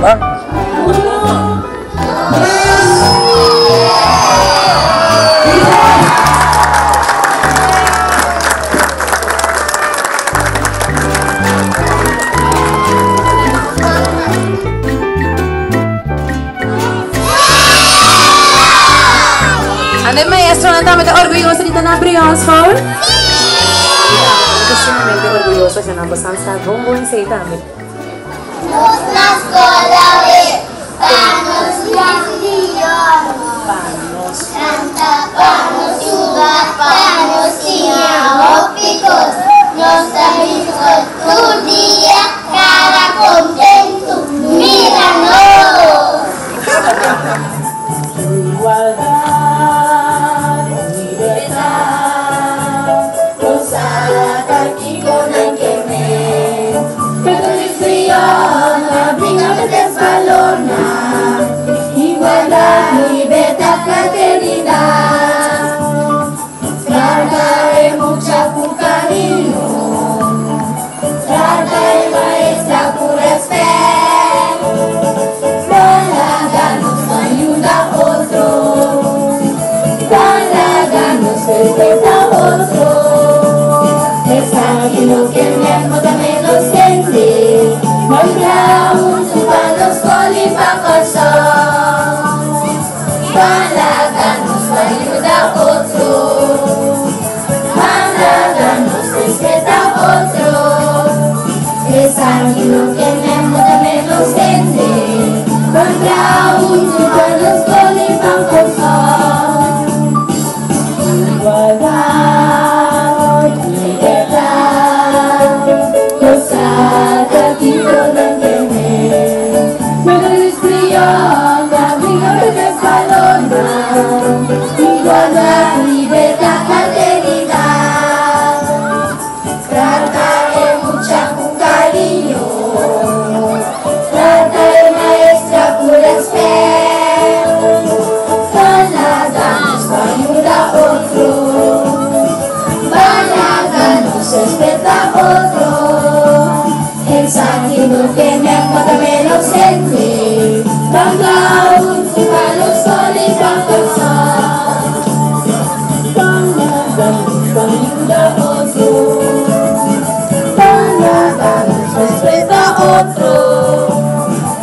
Ano yung maestro na tama ka orgulloso dito na Brian's phone? Kasi namin ka orgulloso siya na basang sa buong sa itami. Nos nascolawe, panos liyon. Panos. Canta, panos sugar, panos opicos. Nos amigos tu día, cara contento, míranos. Igualdad, libertad, rosada, castigo, nanquemen. Revolución, abrigame desvalona. Igualdad, libertad, fraternidad. Trataré mucha con cariño. Trataré maestra con respeto. Dáganos ayuda a otro. Dáganos respeta a otro. Es algo que me también lo siente. Moira un panos colipa corazón. Dáganos ayuda a otro. Dáganos respeta a otro. Es algo que me también lo siente. Moira un panos colipa corazón. Igualdad, libertad, gozada, tipo de tener. Luego descrión, abrigo de espalona. Igualdad, libertad, fraternidad. Trataré mucha con cariño. Trataré maestra con respeto. Dáganos ayuda a otro. Dáganos respeta a otro. El sentido que me acuerda menos siente. Dáganos palos con el corazón. Dáganos ayuda a otro. Dáganos respeta a otro.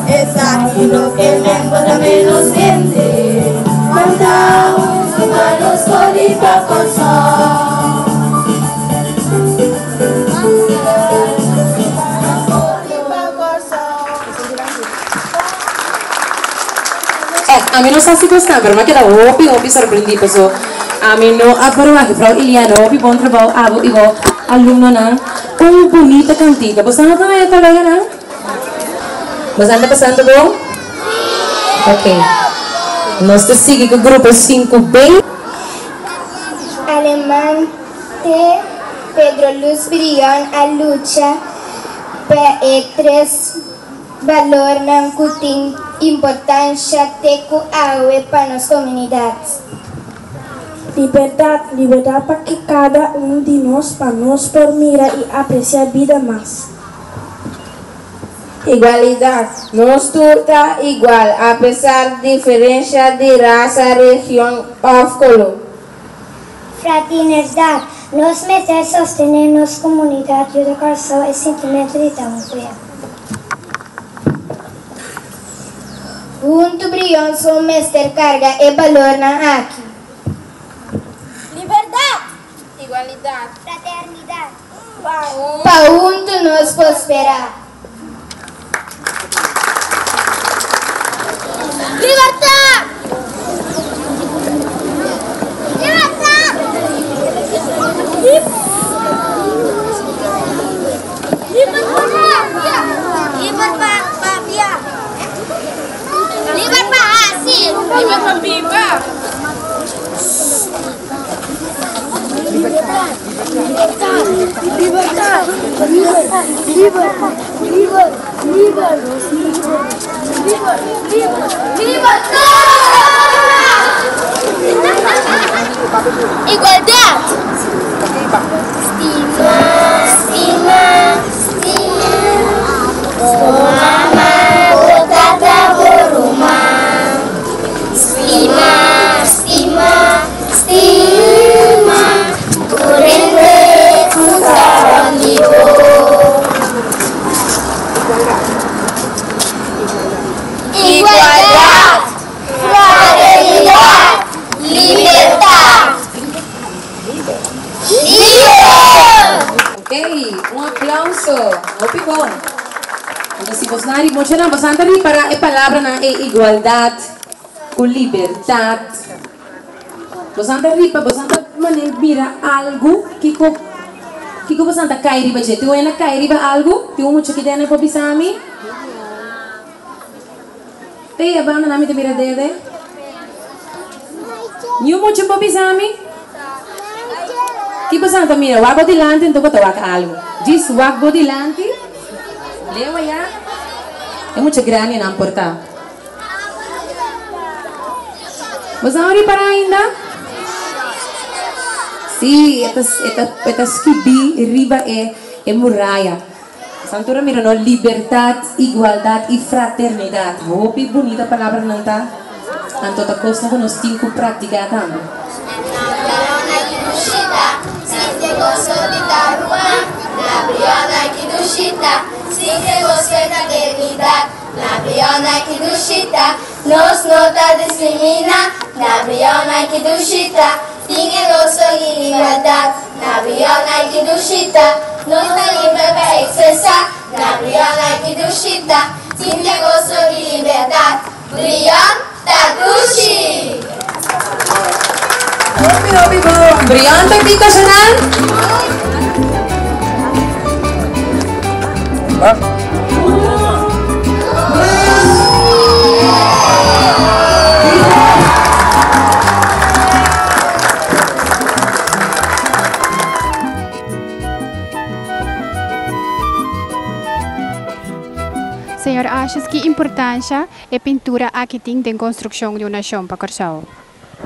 El sentido que me acuerda menos siente. Dáganos palos con el corazón. A mí no sé si gostan, pero me queda opi sorprendido. So, a mí no aprueba que Frau Iliana, opi bom trabalho, abo igual alumno na, uma bonita cantiga. Você não também está legal, Você anda passando bom? Ok. Nós te seguimos com o grupo 5B. Alemán de Pedro Luz Brión a lucha tres valor ng kuting importancia teku awe para las comunidades. Liberdad, liberdad para que cada uno de nosotros nos permita y apreciar vida más. Igualdad, nos trata igual a pesar de diferencia de raza, región o color. Fraternidad, nos meter sostener nuestra comunidad y educar el sentimiento de también. Junto Brión son mester carga y valor na aquí. Libertad, igualdad, Fraternidad, pa junto nos prosperar. libertad, libertad, igualdad. Estima, estima, con. Entonces, si vos nadie, vos andar para a palavra na igualdade, com liberdade. Vos andar para vos andar mira algo que vos andar cair riba gente. Tu ena cair riba algo, tu muito que dena para pisami. Te abana nami te mira dede. Niu muito para pisami. Que vos andar mira, wago dilante, então vou tocar algo. Diz wago dilante. Lewa ya. É muito grande não importa. Vos andar para ainda? Sim, esta skibi riba é muralha. Santura mira no liberdade, igualdade e fraternidade. Hope bonita palavra não tá? Tanto tá costa que nós temos que praticar também. Nos nota discrimina, na briona que dushita. Tinha gosto de liberdade, na briona que dushita. Não está livre para expressar, na briona que dushita. Tinha gosto de liberdade, brion da dushi. Brion da dito senang? Senhor, achas que importância é pintura aqui tem de construção de uma nação para Corsau?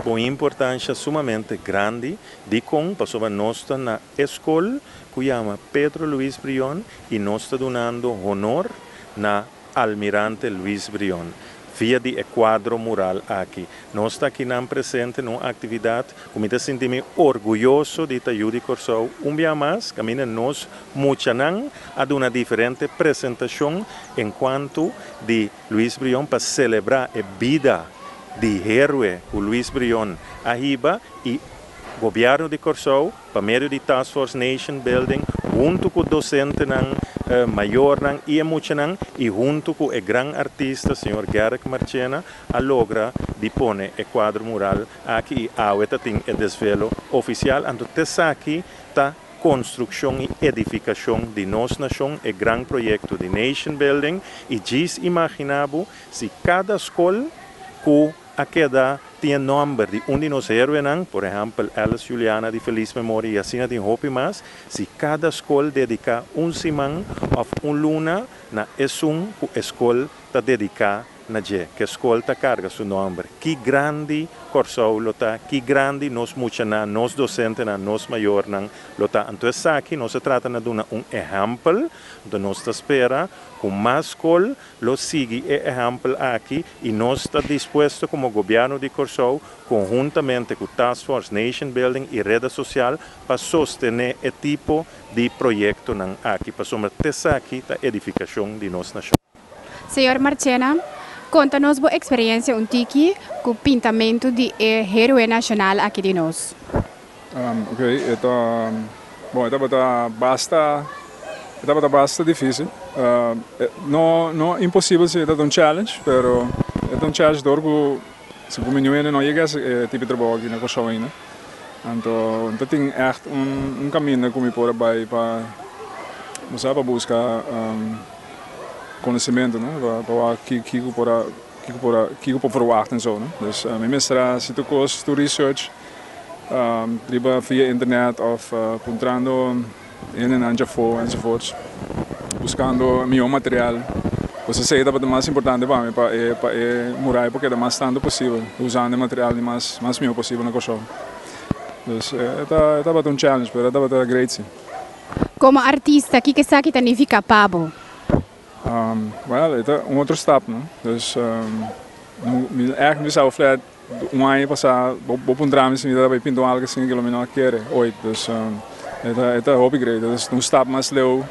Com importância sumamente grande de como passou nós na escola que chama Pedro Luiz Brion e nós está dando honor na Almirante Luiz Brion. Via de quadro mural aqui. Nós está aqui na presente numa atividade que me senti orgulhoso de estar de Corsau. Dia mais, caminha nós muitanang a uma diferente apresentação enquanto de Luiz Brion para celebrar a vida de herói o Luiz Brion arriba e governo de Corsau para meio de Task Force Nation Building junto com o docente maior e muitanang e junto com o grande artista senhor Garrick Marchena a logra de pôr o quadro mural aqui e a tem o desvelo oficial então aqui está construção e edificação de nossa nação é grande projeto de Nation Building e diz imaginavo se cada escola que a queda tinha nome de de nós heróis, por exemplo, Alice Juliana de Feliz Memória e assim tem hope mais, se cada escola dedica semana ou luna na escola está dedicada na que a escola está carga seu nome. Que grande Corsau lota, que grande nós muchana, nós docentes, nós maior lota. Então aqui nós trata de exemplo, de nós espera com mais escola, lo sigue exemplo aqui e nós está disposto como governo de Corsau conjuntamente com Task Force Nation Building e rede social para sostener esse tipo de projeto aqui para someter aqui a edificação de nossa nação. Senhor Marchena, conta-nos a experiência com o pintamento de herói nacional aqui de nós. Ok, bom, estava bastante difícil. Não impossível se é challenge, mas é challenge que se o menino não chega a tipo de trabalho aqui na Corsau ainda. Então tem echt caminho como por aí para buscar conhecimento, né? Para que por verwachten zo, né? Dus mestra se tu cost tu research, riba via internet of encontrando en Anjafo enzovoorts, buscando meu material. Você sei que é mais importante para mim para morar porque é mais tanto possível usando o material mais meu possível na Corsau. Dus estava um challenge, mas estava great sim. Como artista, o que sabe que significa pabo? Well, het is outro stap, né? Dus eigenlijk zou flat ano passado, op drama se me dá para pintar algo assim que eu não quero hoje. Dus het is hobby great. Dus stap mais leu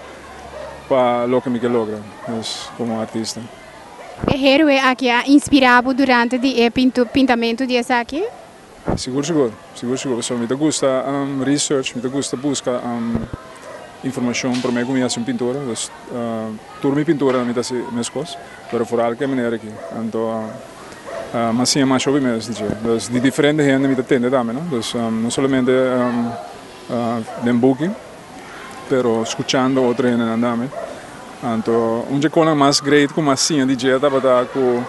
para lo que me logra, dus como artista. O herói aqui é inspirado durante o pintamento de essa aqui? Seguro. So me gusta research, me gusta buscar informação para mim como é assim pintura, dus toda minha pintura na minha coisas, mas vooral que é maneira aqui, então mas sim é mais sobre mesmo, dus de diferente gente me atende também, não, dus não somente den booking, pero escuchando outra gente andando, então coisa mais great como assim DJ estava com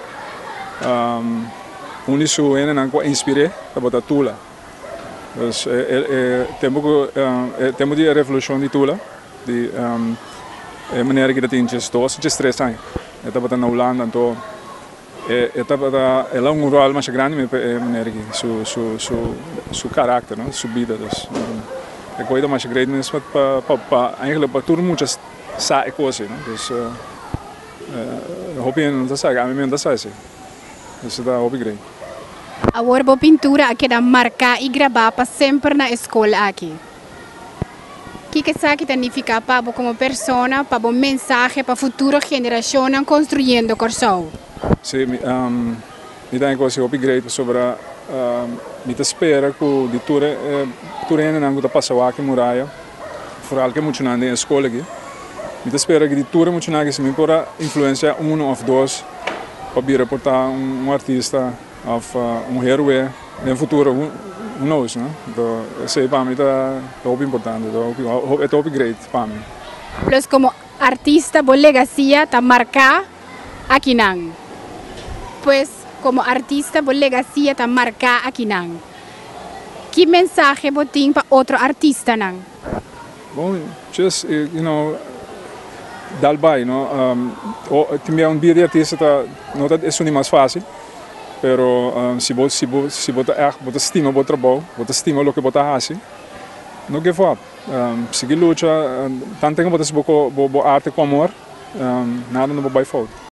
unisu ene nan ko inspiré tabata Tula. Dus temos de revolução de Tula, de maneira que dat in dos, just 3 anos. Tabata na Holanda, então tabata ela rol mais grande maneira que su caráter, não, su vida, dus é coisa mais grande mesmo para eigenlijk para todo mundo sabe coisa, não, dus hoop je dat sabe, a mim não sabe. Isso dá upgrade. Agora a pintura aqui da marcar e gravar para sempre na escola aqui. O que sabe que significa para como pessoa, para uma mensagem para a futura geração construindo corso? Sim, me dá que você upgrade sobre me espera que de tudo não está passando aqui muralha, vooral que muito na escola aqui. Me espera que de tudo muito na que se me pode influenciar ou dois para reportar artista ou herói no futuro, who knows, né? Então, isso para mim é muito importante, é upgrade para mim. Plus como artista, a legacia está marcada aqui não. Pois como artista, a legacia está marcada aqui não. Que mensagem você tem para outro artista não? Bom, just dalbai, no, também dia de artista não é isso mais fácil, pero se você estima o trabalho, você estima o que você faz, não give up, seguir luta, tanto que você arte com amor, nada não vai faltar.